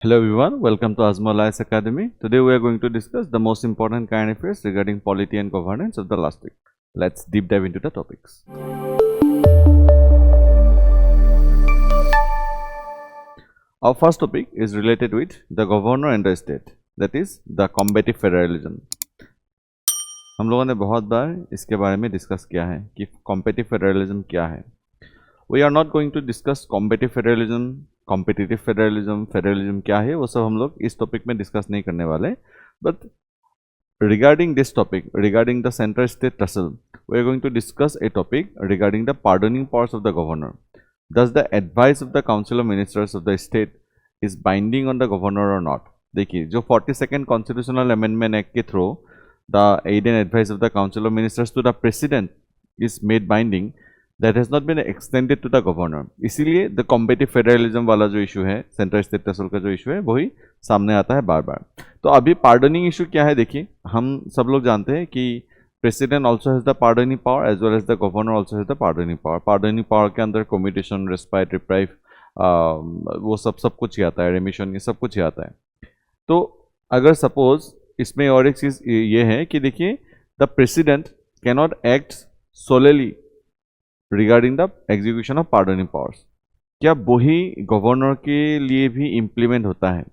Hello everyone, welcome to Azma Alliance Academy. Today we are going to discuss the most important current affairs regarding polity and governance of the last week. Let's deep dive into the topics. Our first topic is related with the governor and the state, that is the combative federalism. हम लोगों ने बहुत बार इसके बारे में discuss किया है कि कॉम्पिटिटिव फेडरलिज्म क्या है. We are not going to discuss competitive federalism, competitive federalism, federalism क्या है वो सब हम लोग इस टॉपिक में डिस्कस नहीं करने वाले. But regarding this topic, regarding the center state tussle, we are going to discuss a topic regarding the pardoning powers of the governor. Does the advice of the council of ministers of the state is binding on the governor or not? देखिए, जो 42nd constitutional amendment act के through the aid and advice of the council of ministers to the president is made binding, that has not been extended to the governor. इसीलिए the combative federalism वाला जो issue है, central state tussle का जो issue है, वही सामने आता है बार बार. तो अभी पार्डनिंग इशू क्या है देखिए, हम सब लोग जानते हैं कि president also has the pardoning power as well as the governor also has the pardoning power. Pardoning power के अंदर कम्यूटेशन, रेस्पाइट, रिप्राइव, वो सब कुछ ही आता है, रेमिशन, ये सब कुछ ही आता है. तो अगर सपोज इसमें और एक चीज़ ये है कि देखिए, the president cannot act सोलेली regarding the execution of pardoning powers. क्या वही गवर्नर के लिए भी इम्प्लीमेंट होता है?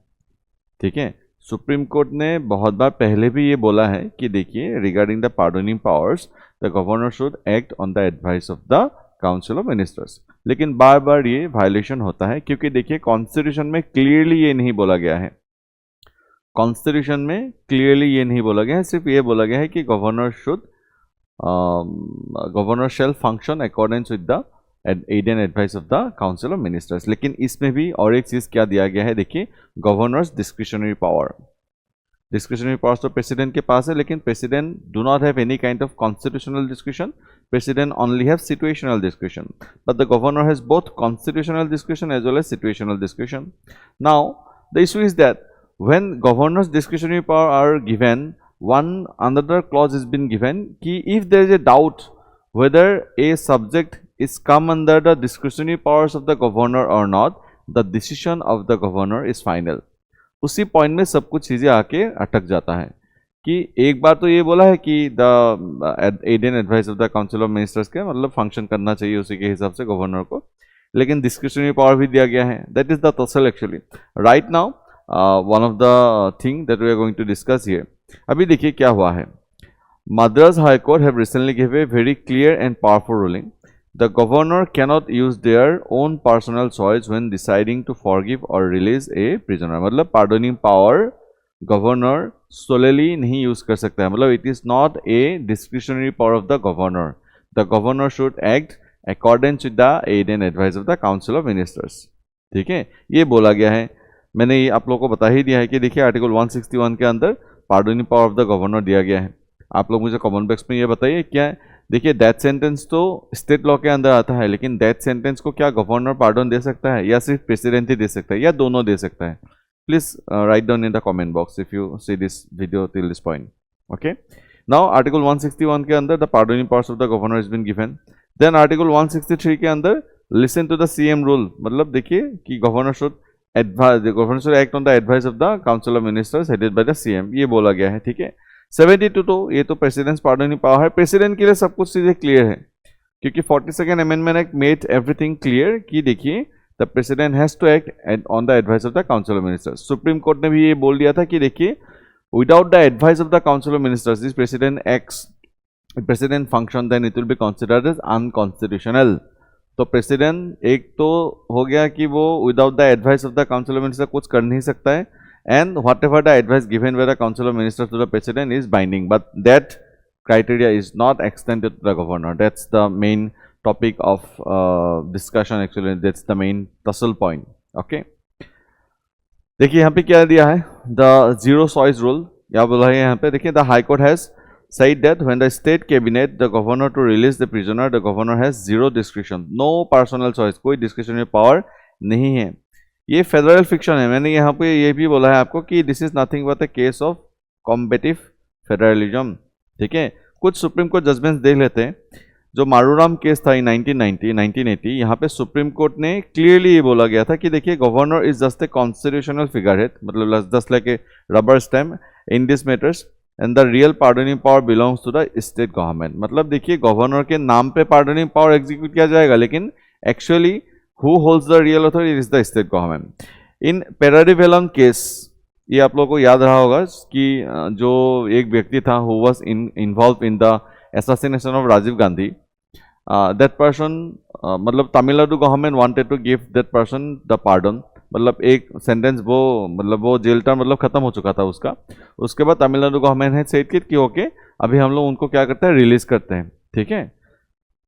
ठीक है, सुप्रीम कोर्ट ने बहुत बार पहले भी ये बोला है कि देखिए, regarding the pardoning powers the governor should act on the advice of the council of ministers. लेकिन बार बार ये वायलेशन होता है क्योंकि देखिए, कॉन्स्टिट्यूशन में क्लियरली ये नहीं बोला गया है. कॉन्स्टिट्यूशन में क्लियरली ये नहीं बोला गया है, सिर्फ ये बोला गया है कि governor shall function according with the aid and advice of the council of ministers. लेकिन इसमें भी और एक चीज़ क्या दिया गया है देखिए, governor's discretionary power. Discretionary powers तो प्रेसिडेंट के पास है, लेकिन president do not have any kind of constitutional discretion. President only have situational discretion, but the governor has both constitutional discretion as well as situational discretion. Now the issue is that when governors discretionary power are given, one another clause has been given कि if there is a doubt whether a subject is come under the discretionary powers of the governor or not, the decision of the governor is final. उसी point में सब कुछ चीज़ें आके अटक जाता है कि एक बार तो ये बोला है कि the aid and advice of the council of ministers के मतलब फंक्शन करना चाहिए उसी के हिसाब से गवर्नर को, लेकिन डिस्क्रिशनरी पावर भी दिया गया है. That is the tussle actually. Right now one of the thing that we are going to discuss here. अभी देखिए क्या हुआ है. Madras High Court have recently given a very clear and powerful ruling. The governor cannot use their own personal choice when deciding to forgive or release a prisoner. मतलब pardoning power governor solely नहीं use कर सकता है. मतलब it is not a discretionary power of the governor. The governor should act according to the aid and advice of the council of ministers. ठीक है, ये बोला गया है. मैंने ये आप लोगों को बता ही दिया है कि देखिए, आर्टिकल 161 के अंदर pardoning power of the governor दिया गया है. आप लोग मुझे कमेंट बॉक्स में ये बताइए क्या है. देखिए, डेथ सेंटेंस तो स्टेट लॉ के अंदर आता है, लेकिन डेथ सेंटेंस को क्या गवर्नर पार्डन दे सकता है या सिर्फ प्रेसिडेंट ही दे सकता है या दोनों दे सकता है? Please write down in the comment box if you see this video till this point. Okay, now article 161 के अंदर the pardoning powers of the governor is been given. Then article 163 के अंदर listen to the CM rule. मतलब देखिए कि governor should advise the governor should act on the advice of the council of ministers headed by the CM. ये बोला गया है. ठीक है, 72 तो ये तो प्रेसिडेंट पार्डनिंग पावर है. प्रेसिडेंट के लिए सब कुछ चीजें क्लियर है क्योंकि 42nd amendment act made everything clear कि देखिए, the president has to act on the advice of the council of ministers. Supreme court ने भी ये बोल दिया था कि देखिए, without the advice of the council of ministers this president function then it will be considered as unconstitutional. तो president एक तो हो गया कि वो without the advice of the council of minister कुछ कर नहीं सकता है, and whatever the advice given by the council of ministers to the president is binding, but that criteria is not extended to the governor. That's the main topic of discussion actually. That's the main tussle point. Okay, देखिए यहाँ पे क्या दिया है, the zero choice rule. यहाँ बोला है यहाँ पे देखिए, the high court has said that when the state cabinet the governor to release the prisoner, the governor has zero discretion, no personal choice, कोई discretionary power नहीं है. ये फेडरल फिक्शन है. मैंने यहाँ पे ये भी बोला है आपको कि this is nothing but a case of combative federalism. ठीक है, कुछ सुप्रीम कोर्ट जजमेंट्स देख लेते हैं. जो मारूराम केस था इन 1980 यहाँ पे सुप्रीम कोर्ट ने क्लियरली ये बोला गया था कि देखिए governor is just a constitutional figure head, मतलब just like a rubber stamp in this matters and the real pardoning power belongs to the state government. मतलब देखिए गवर्नर के नाम पे पार्डनिंग पावर एग्जीक्यूट किया जाएगा, लेकिन actually who holds the real authority is the state government. In Perarivalan case, ये आप लोगों को याद रहा होगा कि जो एक व्यक्ति था who was involve in the assassination of Rajiv Gandhi, that person मतलब Tamil Nadu government wanted to give that person the pardon, मतलब एक सेंटेंस वो मतलब वो जेल टर्म मतलब खत्म हो चुका था उसका। उसके बाद तमिलनाडु गवर्नमेंट है सेट किट कि ओके अभी हम लोग उनको क्या करते हैं, रिलीज करते हैं, ठीक है।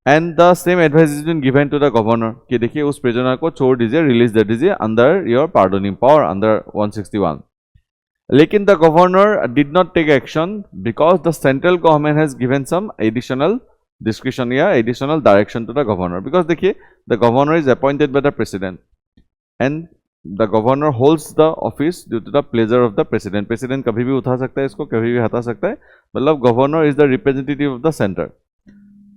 And the same advice is been given to the governor कि देखिए उस प्रिजनर को छोड़ दीजिए, रिलीज दे दीजिए under your pardoning power under 161। लेकिन the governor did not take action because the central government has given some additional description या additional direction to the governor. Because देखिए the governor is appointed by the president and the governor holds the office due to the pleasure of the president. President कभी भी उठा सकता है इसको, कभी भी हटा सकता है, मतलब governor is the representative of the centre.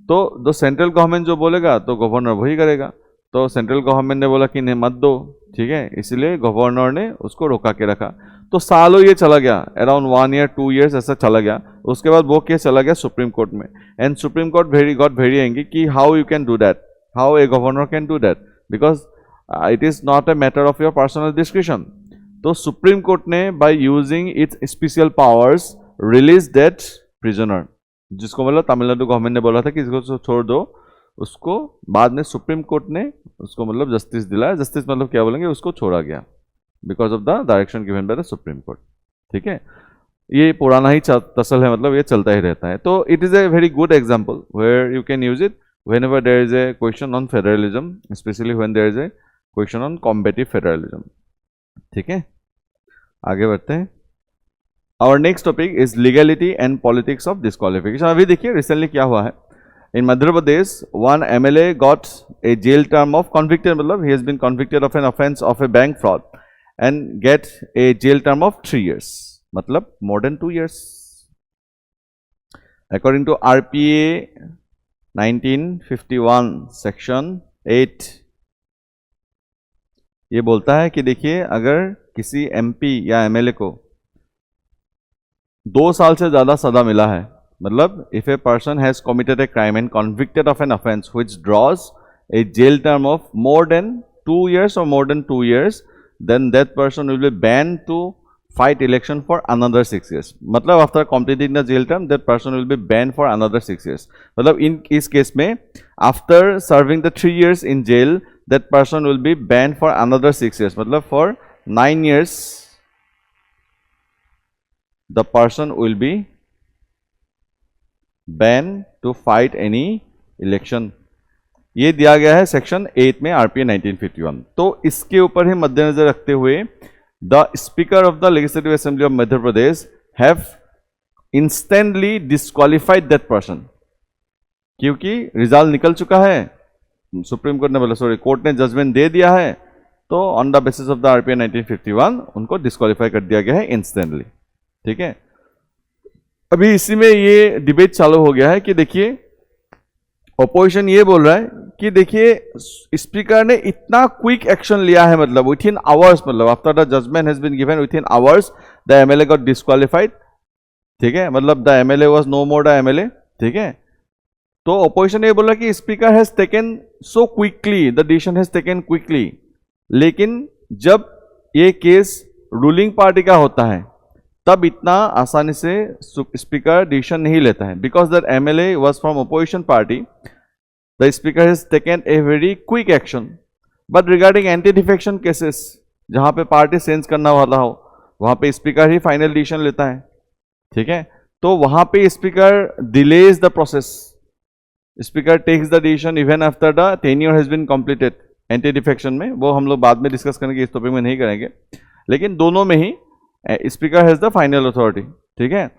तो सेंट्रल गवर्नमेंट जो बोलेगा तो गवर्नर वही करेगा। तो सेंट्रल गवर्नमेंट ने बोला कि नहीं मत दो, ठीक है, इसलिए गवर्नर ने उसको रोका के रखा। तो सालों ये चला गया, अराउंड 1 year 2 years ऐसा चला गया। उसके बाद वो केस चला गया सुप्रीम कोर्ट में and supreme court got very angry कि how you can do that, how a governor can do that, because it is not a matter of your personal description. तो सुप्रीम कोर्ट ने by using its special powers release that prisoner, जिसको मतलब Tamil Nadu government ने बोला था कि इसको छोड़ दो, उसको बाद में सुप्रीम कोर्ट ने उसको मतलब जस्टिस दिलाया। जस्टिस मतलब क्या बोलेंगे, उसको छोड़ा गया because of the direction given by the supreme court, ठीक है। ये पुराना ही तसल है, मतलब ये चलता ही रहता है। तो it is a very good example where you can use it whenever there is a question on federalism, specially when there is a question on combative federalism, ठीक है। आगे बढ़ते हैं। Our next topic is legality and politics of disqualification. अभी देखिए recently क्या हुआ है in Madhya Pradesh, one MLA got a jail term of convicted, मतलब he has been convicted of an offense of a bank fraud and get a jail term of 3 years, मतलब more than 2 years. According to RPA 1951 section 8, ये बोलता है कि देखिए अगर किसी MP या MLA को 2 साल से ज्यादा सजा मिला है, मतलब if a person has committed a crime and convicted of an offense which draws a jail term of more than 2 years or more than 2 years, then that person will be banned to fight election for another 6 years. मतलब after completing the jail term, that person will be banned for another 6 years. मतलब इस case में after serving the 3 years in jail, that person will be banned for another 6 years. मतलब for 9 years, the person will be ban to fight any election. ये दिया गया है section 8 में RPA 1951। तो इसके ऊपर ही मद्देनजर रखते हुए the speaker of the legislative assembly of Madhya Pradesh have instantly disqualified that person, क्योंकि रिजल्ट निकल चुका है, सुप्रीम कोर्ट ने बोला सॉरी कोर्ट ने जजमेंट दे दिया है, तो on the basis of the RPA 1951 उनको डिस्क्वालीफाई कर दिया गया है इंस्टेंटली, ठीक है। अभी इसी में ये डिबेट चालू हो गया है कि देखिए ऑपोजिशन ये बोल रहा है कि देखिए स्पीकर ने इतना क्विक एक्शन लिया है, मतलब विथ इन आवर्स, मतलब after the judgement has been given within hours the MLA got disqualified, ठीक है, मतलब the MLA was no more the MLA, ठीक है। तो ऑपोजिशन ये बोल रहा है कि speaker has taken so quickly, the decision has taken quickly, लेकिन जब ये केस रूलिंग पार्टी का होता है तब इतना आसानी से स्पीकर डिसीजन नहीं लेता है, because that MLA was from opposition party, the speaker has taken a very quick action. But regarding anti defection cases जहां पे पार्टी चेंज करना वाला हो, वहां पे स्पीकर ही फाइनल डिसीजन लेता है, ठीक है। तो वहां पे speaker delays the process, speaker takes the decision even after the tenure has been completed. Anti defection में वो हम लोग बाद में डिस्कस करेंगे, इस टॉपिक में नहीं करेंगे, लेकिन दोनों में ही speaker has the final authority, ठीक है।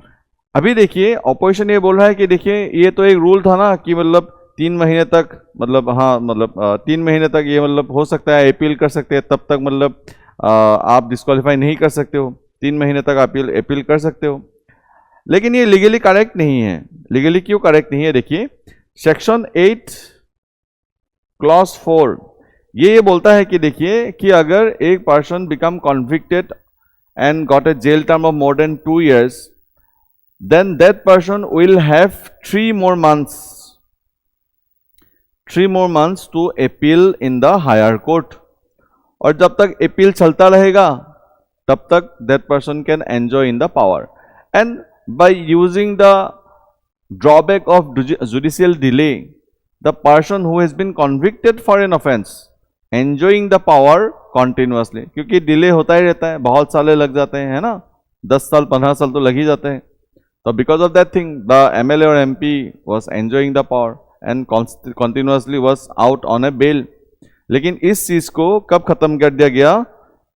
अभी देखिए ऑपोजिशन ये बोल रहा है कि देखिए ये तो एक रूल था ना कि मतलब 3 महीने तक, मतलब हाँ मतलब 3 महीने तक ये मतलब हो सकता है, अपील कर सकते हैं, तब तक मतलब आप डिस्क्वालीफाई नहीं कर सकते हो, 3 महीने तक अपील कर सकते हो। लेकिन ये लीगली करेक्ट नहीं है। लीगली क्यों करेक्ट नहीं है? देखिए सेक्शन 8 क्लॉज 4 ये बोलता है कि देखिए कि अगर एक person become convicted and got a jail term of more than 2 years, then that person will have 3 more months to appeal in the higher court. और जब तक अपील चलता रहेगा तब तक that person can enjoy in the power. And by using the drawback of judicial delay, the person who has been convicted for an offense enjoying the power continuously, क्योंकि delay होता ही रहता है, बहुत साल लग जाते हैं, है ना, 10 साल 15 साल तो लग ही जाते हैं. तो because of that thing the MLA और MP was enjoying the power and continuously was out on a bail. लेकिन इस चीज को कब खत्म कर दिया गया?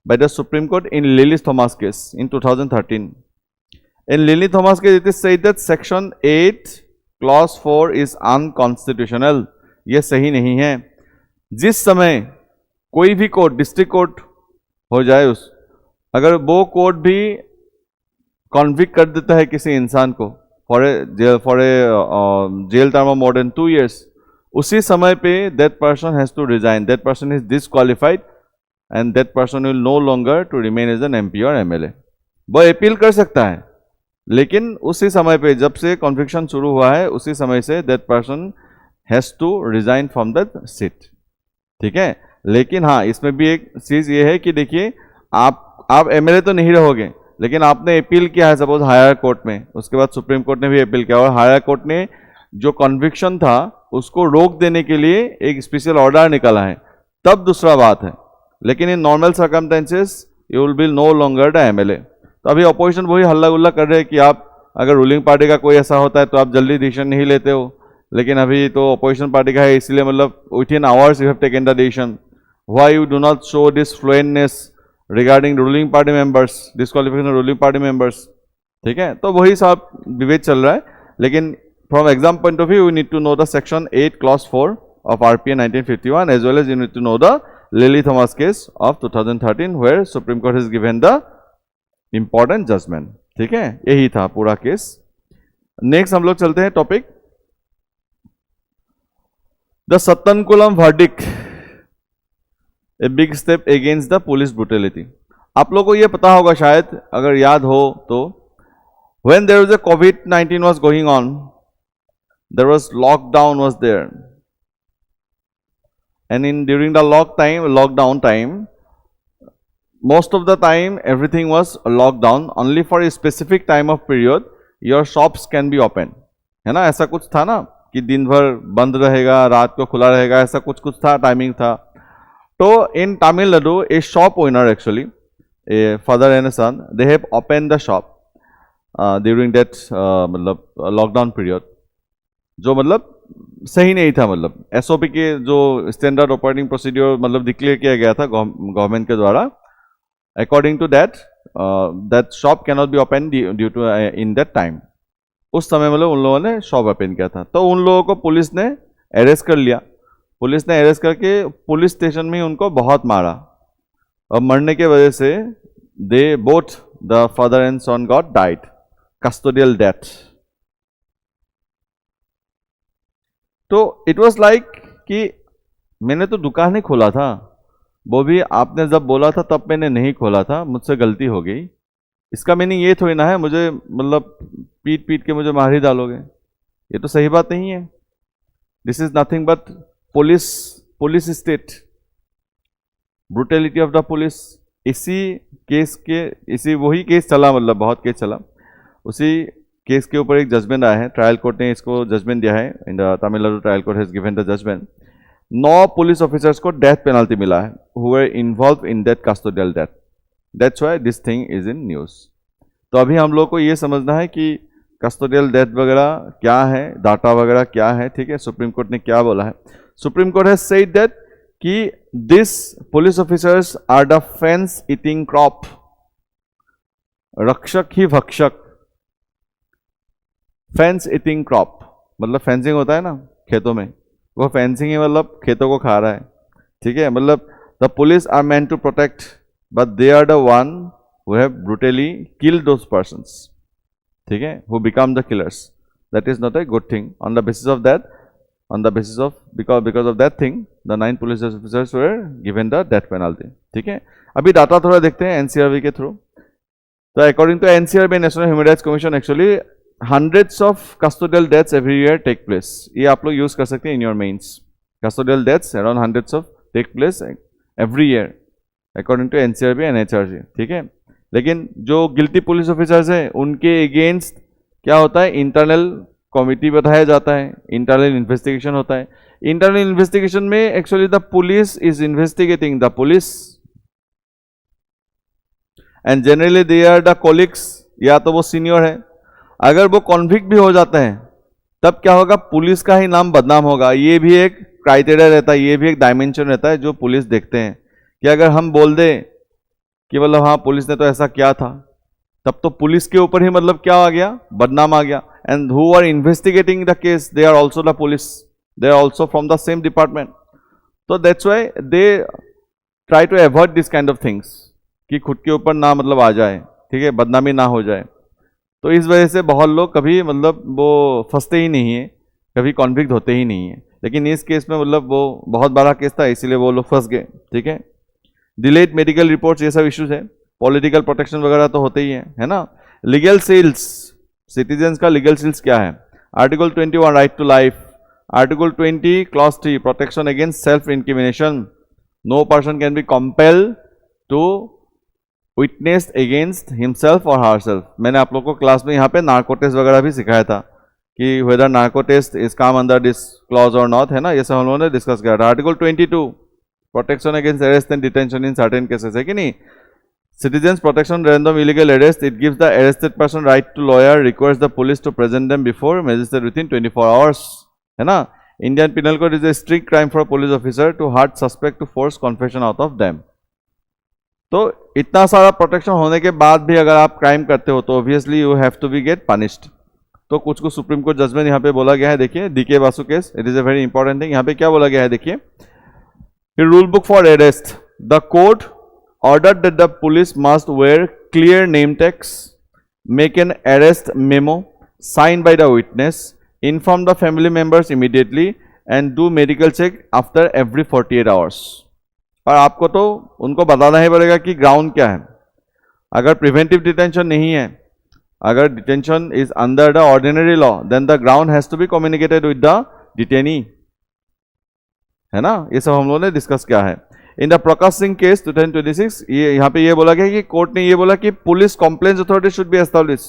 by the Supreme Court in Lily Thomas case in 2013. In Lily Thomas case, it is said that Section 8 Clause 4 is unconstitutional. ये सही नहीं है. जिस समय कोई भी कोर्ट, डिस्ट्रिक्ट कोर्ट हो जाए, उस अगर वो कोर्ट भी कॉन्विक्ट कर देता है किसी इंसान को for a jail term of more than 2 years, उसी समय पे that person has to resign, that person is disqualified and that person will no longer to remain as an MP और MLA. वो अपील कर सकता है, लेकिन उसी समय पे जब से कॉन्विक्शन शुरू हुआ है उसी समय से that person has to resign from that seat. ठीक है. लेकिन हाँ, इसमें भी एक चीज ये है कि देखिए आप MLA तो नहीं रहोगे, लेकिन आपने अपील किया है सपोज हायर कोर्ट में, उसके बाद सुप्रीम कोर्ट ने भी अपील किया और हायर कोर्ट ने जो कन्विक्शन था उसको रोक देने के लिए एक स्पेशल ऑर्डर निकाला है, तब दूसरा बात है. लेकिन in normal circumstances you will be no longer the MLA. तो अभी अपोजिशन वही हल्ला गुल्ला कर रहे हैं कि आप अगर रूलिंग पार्टी का कोई ऐसा होता है तो आप जल्दी डिसीजन नहीं लेते हो, लेकिन अभी तो अपोजिशन पार्टी का है, इसलिए मतलब within hours you have taken the decision. Why you do not show this fluentness regarding ruling party members, disqualification of ruling party members? ठीक है. तो वही सब डिबेट चल रहा है. लेकिन from exam point of view you need to know the section 8 clause 4 of RPA 1951 as well as you need to know the Lily Thomas case of 2013 where Supreme Court has given the important judgment. ठीक है. यही था पूरा case. Next हम लोग चलते हैं topic the Sathankulam verdict, a big step against the police brutality. आप लोगों को ये पता होगा शायद, अगर याद हो तो, when there was a COVID-19 was going on, there was lockdown was there, and during the lockdown time, most of the time everything was locked down. Only for a specific time of period your shops can be open, है ना. ऐसा कुछ था ना कि दिन भर बंद रहेगा, रात को खुला रहेगा, ऐसा कुछ था, टाइमिंग था. तो in Tamil Nadu a shop owner actually, a father and son, they have open the shop during that मतलब लॉकडाउन पीरियड, जो मतलब सही नहीं था. मतलब SOP के जो स्टैंडर्ड ऑपरेटिंग प्रोसीड्योर मतलब डिक्लेयर किया गया था गवर्नमेंट के द्वारा, according to that that shop can not be open due to in that time. उस समय मतलब उन लोगों ने शॉप ओपन किया था. तो उन लोगों को पुलिस ने अरेस्ट कर लिया. पुलिस ने अरेस्ट करके पुलिस स्टेशन में उनको बहुत मारा, और मरने के वजह से they both the father and sun got died, custodial death. तो इट वाज लाइक कि मैंने तो दुकान ही खोला था, वो भी आपने जब बोला था तब मैंने नहीं खोला था, मुझसे गलती हो गई. इसका मीनिंग ये थोड़ी ना है मुझे मतलब पीट के मुझे मार ही डालोगे. ये तो सही बात नहीं है. This is nothing but police state, brutality of the police. इसी वही केस चला, मतलब बहुत केस चला. उसी केस के ऊपर एक जजमेंट आया है, ट्रायल कोर्ट ने इसको जजमेंट दिया है. In the Tamil Nadu trial court has given the judgement. 9 police officers को डेथ पेनल्टी मिला है who were involve in that custodial death. That's why this thing is in news. तो अभी हम लोग को ये समझना है कि कस्टोडियल डेथ वगैरह क्या है, डाटा वगैरह क्या है. ठीक है. सुप्रीम कोर्ट ने क्या बोला है. Supreme court has said that कि this police officers are the fence eating crop, रक्षक ही भक्षक. फेंस ईटिंग क्रॉप मतलब फेंसिंग होता है ना खेतों में, वो फेंसिंग ही मतलब खेतों को खा रहा है. ठीक है. मतलब the police are meant to protect but they are the one who have brutally killed those persons. ठीक है. Who become the killers. That is not a good thing. On the basis of that on the basis of because of that thing the 9 police officers were given the death penalty. ठीक है, अभी data थोड़ा देखते हैं NCRB के through. तो according to NCRB national human rights commission actually hundreds of custodial deaths every year take place. ये आप लोग यूज कर सकते हैं in your mains. Custodial deaths around hundreds of take place every year according to NCRB and HRG. ठीक है, लेकिन जो गिल्टी पुलिस ऑफिसर्स हैं उनके अगेंस्ट क्या होता है, इंटरनल कमिटी बताया जाता है, इंटरनल इन्वेस्टिगेशन होता है. इंटरनल इन्वेस्टिगेशन में actually the police is investigating the police and generally they are the colleagues, या तो वो सीनियर है. अगर वो कॉन्फ्लिक्ट भी हो जाते हैं तब क्या होगा, पुलिस का ही नाम बदनाम होगा. ये भी एक क्राइटेरिया रहता है, ये भी एक डायमेंशन रहता है जो पुलिस देखते हैं कि अगर हम बोल दें कि मतलब हाँ पुलिस ने तो ऐसा किया था, तब तो पुलिस के ऊपर ही मतलब क्या आ गया, बदनाम आ गया. And who are investigating the case they are also the police, they are also from the same department. तो that's why they try to avoid this kind of things कि खुद के ऊपर ना मतलब आ जाए, ठीक है, बदनामी ना हो जाए. तो इस वजह से बहुत लोग कभी मतलब वो फंसते ही नहीं है, कभी कॉन्फ्लिक्ट होते ही नहीं है. लेकिन इस केस में मतलब वो बहुत बड़ा केस था इसीलिए वो लोग फंस गए. ठीक है, डिलेड मेडिकल रिपोर्ट्स ये सब इश्यूज है. पॉलिटिकल प्रोटेक्शन वगैरह तो होते ही है ना. लीगल सील्स, सिटीजन्स का लीगल सील्स क्या है. Article 21 right to life, article 20 clause 3 protection against self incrimination, no person can be compelled to witness against himself और हरसेल्फ. मैंने आप लोगों को क्लास में यहाँ पे नार्को टेस्ट वगैरह भी सिखाया था कि whether narco test is come under this clause और नॉट, है ना, ये सब हम लोगों ने डिस्कस किया था. Article 22 protection against arrest and detention in certain cases, है कि नहीं. Citizens protection random illegal arrest, it gives the arrested person right to lawyer, requires the police to present them before magistrate within 24 hours, है ना. Indian penal code is a strict crime for police officer to hard suspect to force confession out of them. तो इतना सारा protection होने के बाद भी अगर आप क्राइम करते हो तो obviously you have to be get punished. तो कुछ कुछ सुप्रीम कोर्ट जजमेंट यहाँ पे बोला गया है. देखिए D K Basu case, it is a very important thing. यहाँ पे क्या बोला गया है देखिए, rule book for arrest, the court ordered that the police must wear clear name tags, make an arrest memo sign by the witness, inform the family members immediately and do medical check after every 48 hours. और आपको तो उनको बताना ही पड़ेगा कि ground क्या है. अगर प्रिवेंटिव डिटेंशन नहीं है, अगर detention is under the ordinary law, then the ground has to be communicated with the detainee, है ना. ये सब हम लोगों ने डिस्कस किया है. In the Prakash Singh case 2026 ये यहाँ पे ये बोला गया कि कोर्ट ने ये बोला कि police complaints authority should be establish,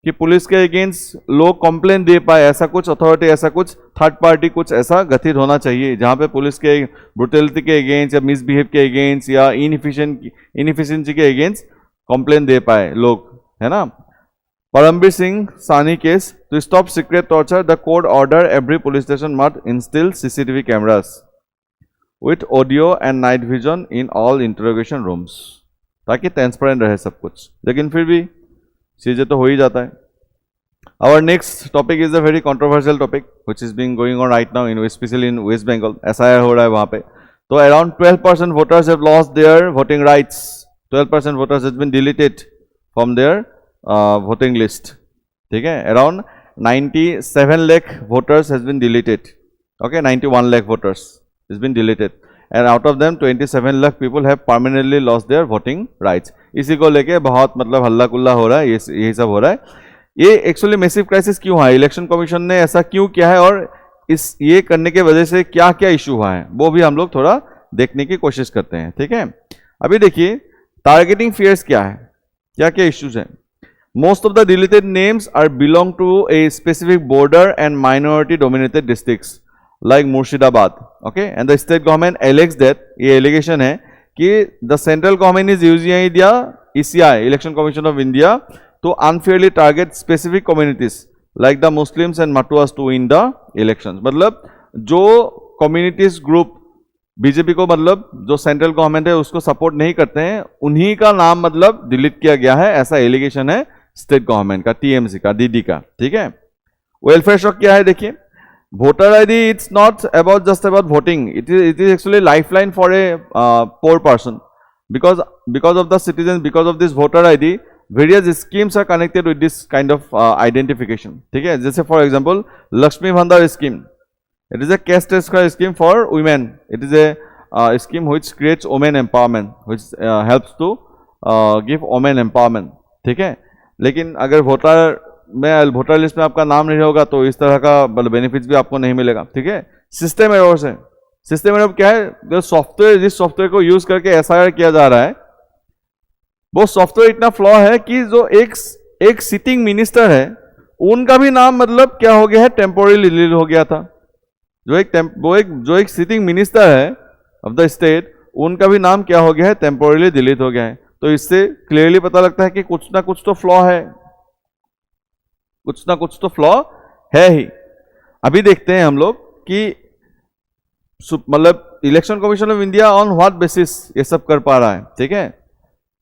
कि पुलिस के अगेंस्ट लोग कंप्लेंट दे पाए, ऐसा कुछ अथॉरिटी, ऐसा कुछ थर्ड पार्टी कुछ ऐसा गठित होना चाहिए जहां पे पुलिस के ब्रुटलिटी के अगेंस्ट या मिसबिहेव के अगेंस्ट या इनएफिशिएंसी के अगेंस्ट कंप्लेंट दे पाए लोग, है ना. Paramvir Singh Saini case, to stop secret torture the court order every police station must install CCTV cameras with audio and night vision in all interrogation rooms, ताकि ट्रांसपेरेंट रहे सब कुछ. लेकिन फिर भी चीजें तो हो ही जाता है. Our next topic is a very controversial topic which is being going on right now in especially in West Bengal. SIR हो रहा है वहाँ पे. तो around 12% voters have lost their voting rights. 12% voters has been deleted from their voting list. ठीक है. Around 97 lakh voters has been deleted. Okay, 91 lakh voters has been deleted. And out of them 27 lakh people have permanently lost their voting rights. इसी को लेके बहुत मतलब हल्ला कुल्ला हो रहा है, यही सब हो रहा है. ये एक्चुअली मैसिव क्राइसिस क्यों है, इलेक्शन कमीशन ने ऐसा क्यों किया है और इस ये करने के वजह से क्या क्या इशू हुआ है वो भी हम लोग थोड़ा देखने की कोशिश करते हैं. ठीक है, अभी देखिए टारगेटिंग फियर्स क्या है, क्या क्या इश्यूज हैं. Most of the deleted names are belong to a specific border and minority dominated districts like Murshidabad. Okay, and the state government alleges that, ये एलिगेशन है कि the central government is using the ECI, election commission of India, to unfairly target specific communities like the Muslims and Matuas to win the elections. मतलब जो communities group BJP को मतलब जो central government है उसको support नहीं करते हैं, उन्हीं का नाम मतलब डिलीट किया गया है, ऐसा एलिगेशन है स्टेट गवर्नमेंट का, TMC का, DD का. ठीक है. वेलफेयर शॉक क्या है देखिए, voter ID it's not about just about voting, it is actually lifeline for a poor person because of the citizens, because of this voter ID various schemes are connected with this kind of identification. ठीक है, जैसे for example Lakshmi भंडार scheme, It is a caste transfer scheme for women. It is a scheme which creates women empowerment, which helps to give women empowerment. ठीक है, लेकिन अगर voter list में आपका नाम नहीं होगा तो इस तरह का बेनिफिट्स भी आपको नहीं मिलेगा. ठीक है, सिस्टम एरर्स है. सिस्टम एरर क्या है? जो सॉफ्टवेयर, जिस सॉफ्टवेयर को यूज करके एसआईआर किया जा रहा है, वो सॉफ्टवेयर इतना फ्लॉ है कि जो एक सिटिंग मिनिस्टर है उनका भी नाम मतलब क्या हो गया है, टेम्पोररी डिलीट हो गया था. जो एक सिटिंग मिनिस्टर है ऑफ द स्टेट, उनका भी नाम क्या हो गया है, टेम्पोररी डिलीट हो गया है. तो इससे क्लियरली पता लगता है कि कुछ ना कुछ तो फ्लॉ है, कुछ ना कुछ तो फ्लॉ है ही. अभी देखते हैं हम लोग कि मतलब election commission of India on what basis ये सब कर पा रहा है. ठीक है,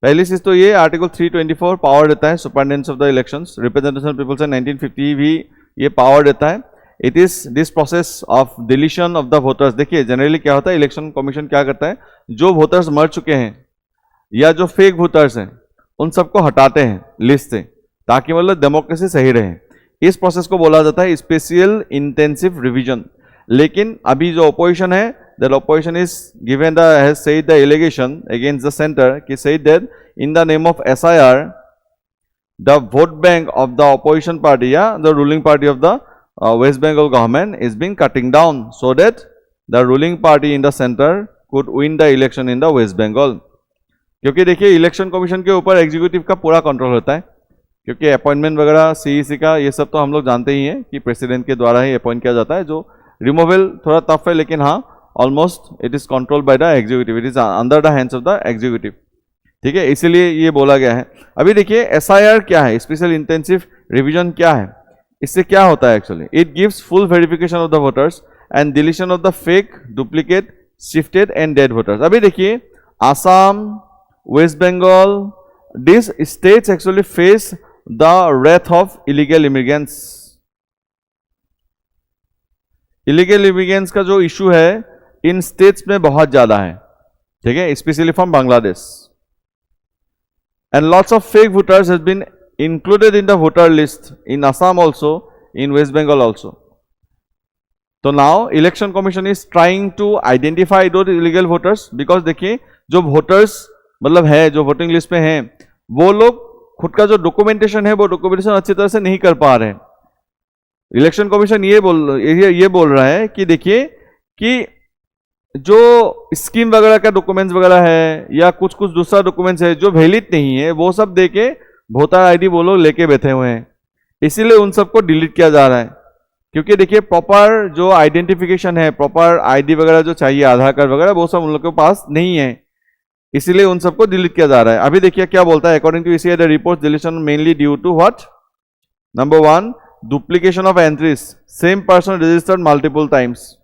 पहली चीज तो ये आर्टिकल 324 पावर देता है superintendence of the elections, representation of peoples 1950 भी ये पावर देता है. It is this process of deletion of the voters. देखिए जनरली क्या होता है, इलेक्शन कमीशन क्या करता है, जो वोटर्स मर चुके हैं या जो फेक वोटर्स हैं उन सबको हटाते हैं लिस्ट से, ताकि मतलब डेमोक्रेसी सही रहे. इस प्रोसेस को बोला जाता है स्पेशल इंटेंसिव रिवीजन. लेकिन अभी जो अपोजिशन है, the opposition is given has said the allegation against the center कि said that in the name of SIR the vote bank of the opposition party या the ruling party of the West Bengal government is being cutting down so that the ruling party in the center could win the election in the West Bengal. क्योंकि देखिए election commission के ऊपर executive का पूरा control होता है, क्योंकि appointment वगैरह सीईसी का ये सब तो हम लोग जानते ही हैं कि प्रेसिडेंट के द्वारा ही अपॉइंट किया जाता है. जो रिमूवल थोड़ा टफ है, लेकिन हाँ almost it is controlled by the executive, it is under the hands of the executive. ठीक है, इसीलिए ये बोला गया है. अभी देखिए एसआईआर क्या है, स्पेशल इंटेंसिव रिवीजन क्या है, इससे क्या होता है actually. It gives full verification of the voters and deletion of the fake, duplicate, shifted and dead voters. अभी देखिए Assam, West Bengal, this states actually face the wrath of illegal immigrants. Illegal immigrants का जो इशू है इन स्टेट्स में बहुत ज्यादा है. ठीक है, specially from Bangladesh. And lots of fake voters has been included in the voter list in Assam also, in West Bengal also. तो now election commission is trying to identify those illegal voters, because देखिए जो वोटर्स मतलब है, जो वोटिंग लिस्ट में हैं, वो लोग खुद का जो डॉक्यूमेंटेशन है वो डॉक्यूमेंटेशन अच्छी तरह से नहीं कर पा रहे हैं. इलेक्शन कमीशन ये बोल रहा है कि देखिए कि जो स्कीम वगैरह का डॉक्यूमेंट्स वगैरह है या कुछ दूसरा डॉक्यूमेंट्स है जो वैलिड नहीं है, वो सब देके वोटर आईडी वो लोग लेके बैठे हुए हैं. इसीलिए उन सबको डिलीट किया जा रहा है. क्योंकि देखिए प्रॉपर जो आइडेंटिफिकेशन है, प्रॉपर आईडी वगैरह जो चाहिए, आधार कार्ड वगैरह, वो सब उन लोग के पास नहीं है, इसीलिए उन सबको डिलीट किया जा रहा है. अभी देखिए क्या बोलता है, according to ECI the report deletion mainly due to what. Number 1, duplication of entries, same person registered multiple times.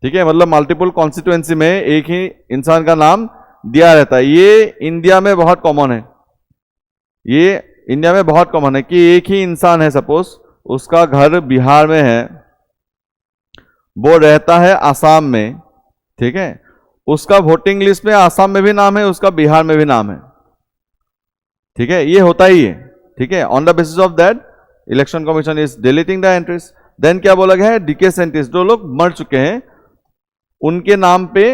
ठीक है, मतलब मल्टीपल कॉन्स्टिट्यूएंसी में एक ही इंसान का नाम दिया रहता है. ये इंडिया में बहुत कॉमन है, ये इंडिया में बहुत कॉमन है कि एक ही इंसान है, सपोज उसका घर बिहार में है, वो रहता है आसाम में. ठीक है, उसका वोटिंग लिस्ट में आसाम में भी नाम है, उसका बिहार में भी नाम है. ठीक है, ये होता ही है. ठीक है, on the basis of that election commission is deleting the entries. Then क्या बोला गया है, डीके सेंटेंस, जो लोग मर चुके हैं उनके नाम पे,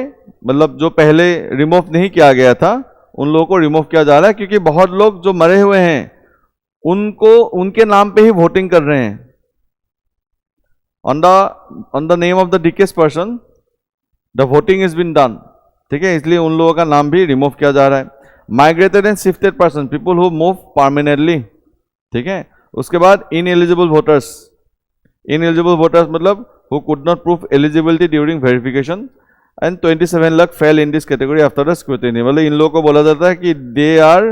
मतलब जो पहले रिमूव नहीं किया गया था उन लोगों को रिमूव किया जा रहा है, क्योंकि बहुत लोग जो मरे हुए हैं उनको उनके नाम पे ही वोटिंग कर रहे हैं. On the name of the deceased person the voting is been done. ठीक है, इसलिए उन लोगों का नाम भी रिमूव किया जा रहा है. Migrated and shifted person, people who move permanently. ठीक है, उसके बाद इनएलिजिबल वोटर्स. इनएलिजिबल वोटर्स मतलब who could not prove eligibility during verification, and 27 lakh fell in this category after the scrutiny. मतलब इन लोगों को बोला जाता है कि they are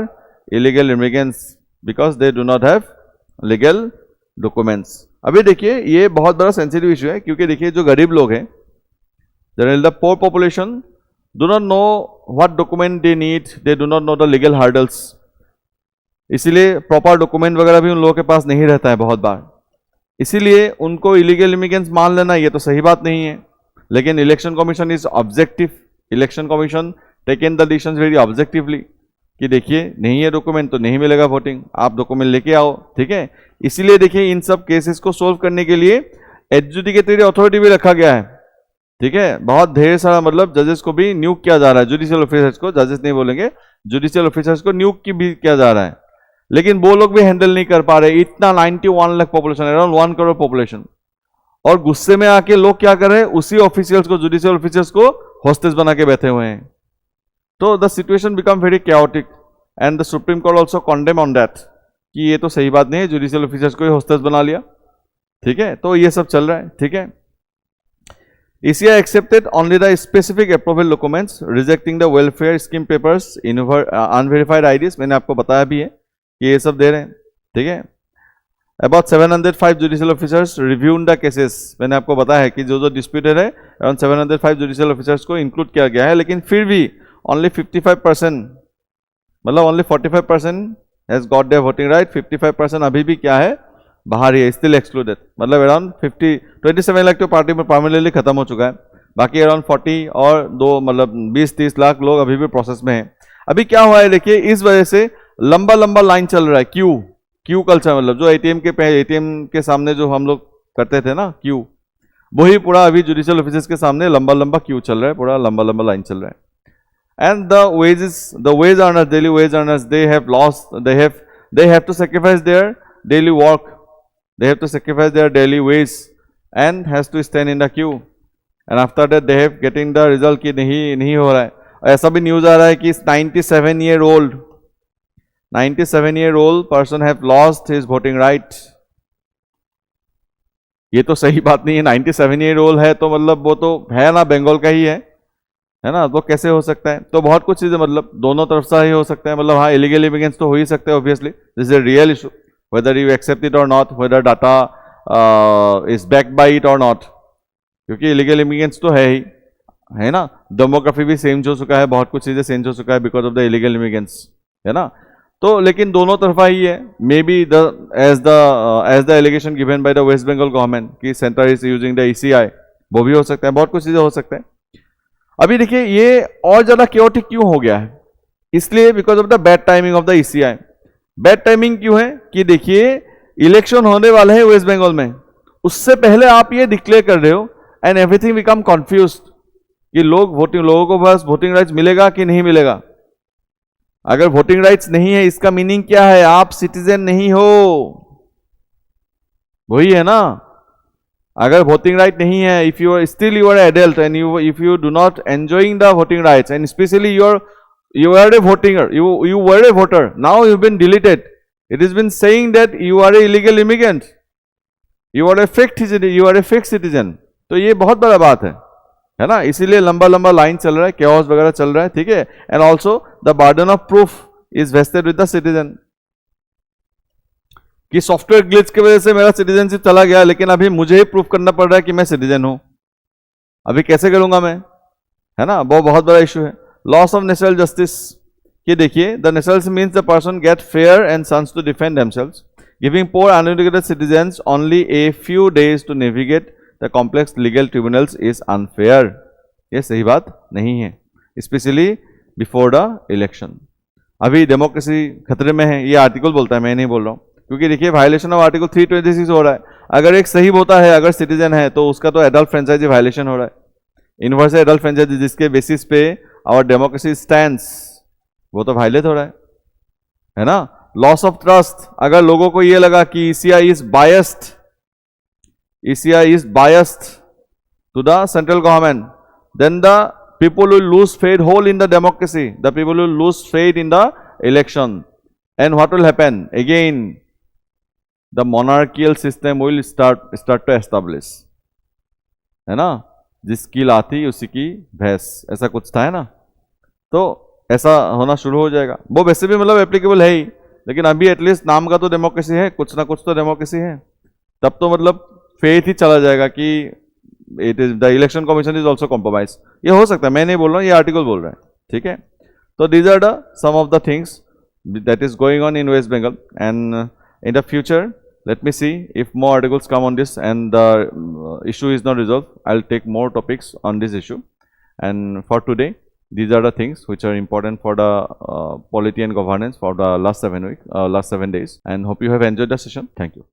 illegal immigrants because they do not have legal documents. अभी देखिए ये बहुत बड़ा सेंसिटिव इशू है, क्योंकि देखिए जो गरीब लोग हैं, generally the poor population do not know what document they need, they do not know the legal hurdles. इसीलिए प्रॉपर डॉक्यूमेंट वगैरह भी उन लोगों के पास नहीं रहता है बहुत बार, इसीलिए उनको इलीगल इमिग्रेंट्स मान लेना ये तो सही बात नहीं है. लेकिन election commission is objective. Election commission taken the decision very objectively कि देखिए नहीं है डॉक्यूमेंट तो नहीं मिलेगा वोटिंग, आप डॉक्यूमेंट लेके आओ. ठीक है, इसीलिए देखिए इन सब केसेस को सोल्व करने के लिए एडजुडिकेटरी अथॉरिटी भी रखा गया है. ठीक है, बहुत ढेर सारा मतलब जजेस को भी न्यूक किया जा रहा है, जुडिशियल ऑफिसर्स को, जजेस नहीं बोलेंगे, जुडिशियल ऑफिसर्स को न्यूक की भी किया जा रहा है, लेकिन वो लोग भी हैंडल नहीं कर पा रहे। इतना 91 lakh population, around 1 crore population, और गुस्से में आके लोग क्या कर रहे हैं, उसी ऑफिशियल्स को, जुडिशियल ऑफिसर्स को होस्टेज बना के बैठे हुए हैं। तो the situation become very chaotic and the supreme court also condemn on that कि ये तो सही बात नहीं है, जुडिशियल ऑफिसर्स को ही होस्टेज बना लिया। ठीक है, तो ये सब चल रहा है। ठीक है, ECI accepted only the specific approval documents, rejecting the welfare scheme papers, unverified IDs, मैंने आपको बताया भी है कि ये सब दे रहे हैं। ठीक है, about 705 judicial officers reviewed the cases, मैंने आपको बताया है कि जो जो disputed है around 705 judicial officers को include किया गया है, लेकिन फिर भी only 55%, मतलब only 45% has got their voting right, 55% अभी भी क्या है, बाहर ही है, स्टिल एक्सक्लूडेड। मतलब अराउंड 27 लाख तो पार्टी में परमानेंटली खत्म हो चुका है, बाकी अराउंड 40 और दो मतलब 20-30 लाख लोग अभी भी प्रोसेस में हैं। अभी क्या हुआ है देखिए, इस वजह से लंबा लंबा लाइन चल रहा है, क्यू कल्चर, मतलब जो एटीएम के सामने जो हम लोग करते थे ना क्यू, वही पूरा अभी जुडिशियल ऑफिसर्स के सामने लंबा लंबा क्यू चल रहा है, पूरा लंबा लंबा लाइन चल रहा है। And the ways earners, daily veg earners, they have lost, they have to sacrifice their daily work, they have to sacrifice their daily wage and has to stand in the queue, and after that they have getting the result कि नहीं हो रहा है। ऐसा भी news आ रहा है कि 97 year old person have lost his voting right। ये तो सही बात नहीं है, 97 year old है तो मतलब वो तो है ना, बंगाल का ही है ना, तो कैसे हो सकता है। तो बहुत कुछ चीजें मतलब दोनों तरफ से ही हो सकता है, मतलब हाँ इलीगल इमिग्रेंट्स तो हो ही सकते हैं obviously, this is a real issue, whether you accept it or not, whether data is backed by it or not, क्योंकि इलीगल इमिग्रेंट्स तो है ना, डेमोग्राफी भी चेंज हो चुका है, बहुत कुछ चीजें चेंज हो चुका है because of the illegal immigrants, है ना। तो लेकिन दोनों तरफा ही है, may be as the allegation given by the West Bengal government कि centre is using the ECI, वो भी हो सकता है, बहुत कुछ चीजें हो सकते हैं। अभी देखिए ये और ज्यादा क्योटिक क्यों हो गया है, इसलिए because of the bad timing of the ECI। Bad timing क्यों है कि देखिए इलेक्शन होने वाले हैं वेस्ट बंगाल में, उससे पहले आप ये डिक्लेयर कर रहे हो एंड एवरीथिंग बिकम कंफ्यूज्ड कि लोगों को बस वोटिंग राइट्स मिलेगा कि नहीं मिलेगा। अगर वोटिंग राइट्स नहीं है इसका मीनिंग क्या है, आप सिटीजन नहीं हो, वही है ना। अगर वोटिंग राइट नहीं है, if you still you are adult and if you do not enjoying the voting rights and specially you are a voter, you were a voter, now you've been deleted, it has been saying that you are a illegal immigrant, you are a fake citizen, तो ये बहुत बड़ा बात है ना। इसीलिए लंबा लंबा लाइन चल रहा है, chaos वगैरह चल रहा है। ठीक है, and also the burden of proof is wasted with the citizen, कि सॉफ्टवेयर ग्लिच की वजह से मेरा सिटीजनशिप चला गया, लेकिन अभी मुझे ही प्रूफ करना पड़ रहा है कि मैं सिटीजन हूं, अभी कैसे करूंगा मैं, है ना, वो बहुत बड़ा इशू है। लॉस ऑफ नेचुरल जस्टिस, कि देखिए the natural means the person get fair and chance to defend themselves, giving poor uneducated citizens only a few days to navigate the complex legal tribunals is unfair. ये सही बात नहीं है, specially before the election. अभी democracy खतरे में है, ये आर्टिकल बोलता है, मैं नहीं बोल रहा हूँ, क्योंकि देखिए वायलेशन ऑफ आर्टिकल 326 हो रहा है। अगर एक सही होता है, अगर सिटीजन है, तो उसका तो एडल्ट फ्रेंचाइजी वायलेशन हो रहा है, यूनिवर्सल एडल्ट फ्रेंचाइजी, जिसके बेसिस पे आवर डेमोक्रेसी स्टैंड्स, वो तो वायलेट हो रहा है ना। लॉस ऑफ ट्रस्ट, अगर लोगों को ये लगा कि ECI is biased to the central government, then the people will lose faith whole in the democracy, the people will lose faith in the election, and what will happen again, the monarchical system will start to establish, है ना, जिसकी लाठी उसी की भैंस, ऐसा कुछ था, है ना। तो ऐसा होना शुरू हो जाएगा, वो वैसे भी मतलब एप्लीकेबल है ही, लेकिन अभी एटलीस्ट नाम का तो डेमोक्रेसी है, कुछ ना कुछ तो डेमोक्रेसी है, तब तो मतलब फेथ ही चला जाएगा कि it is the election commission is also compromise. ये हो सकता है, मैं नहीं बोल रहा हूँ, ये आर्टिकल बोल रहा है। ठीक है, तो these are the some of the things that is going on in West Bengal, and in the future let me see if more articles come on this and the issue is not resolved, I'll take more topics on this issue. And for today, these are the things which are important for the polity and governance for the last 7 days, and hope you have enjoyed the session. Thank you.